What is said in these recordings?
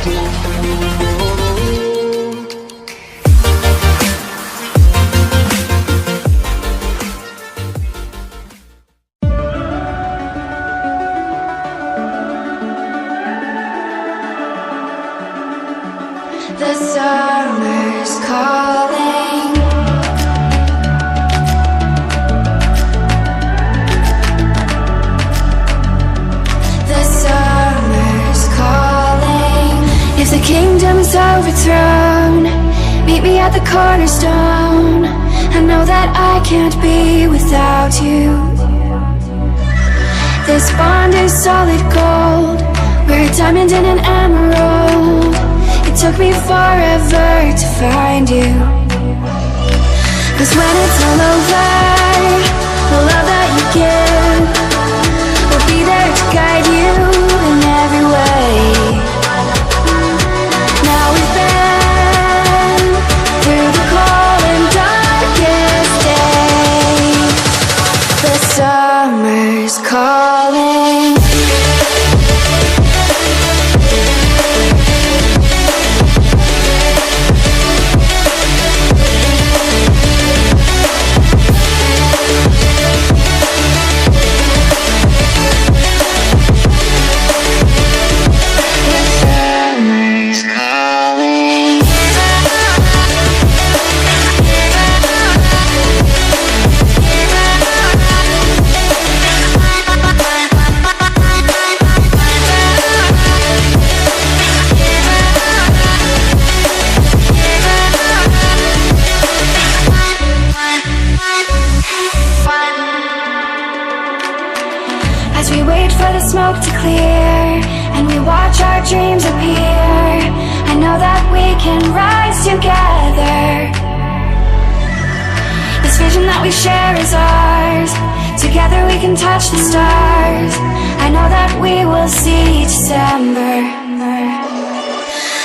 The summer's calling. The summer's calling. If the kingdom is overthrown, meet me at the cornerstone. I know that I can't be without you. This bond is solid gold. We're a diamond and an emerald. It took me forever to find you. 'Cause when it's all over, the love that you give will be there to guide you in every way. Now we've been through the cold and darkest day. The summer's calling. As we wait for the smoke to clear and we watch our dreams appear, I know that we can rise together. This vision that we share is ours. Together we can touch the stars. I know that we will see December.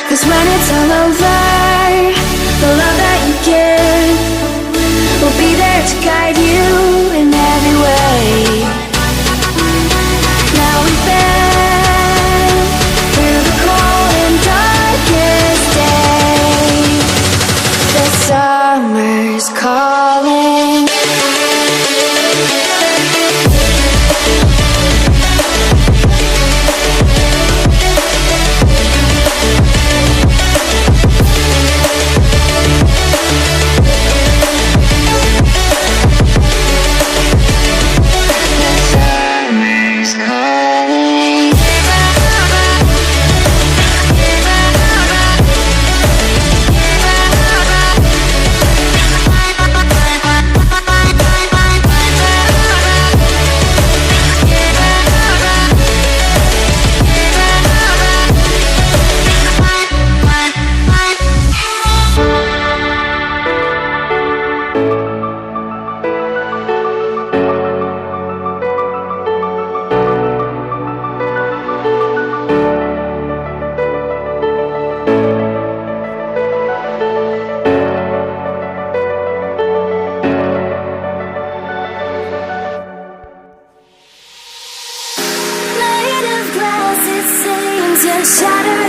'Cause when it's all over, the love that you give will be there to guide you in every way. Now we've been through the cold and darkest day. The summer's calling. Shattered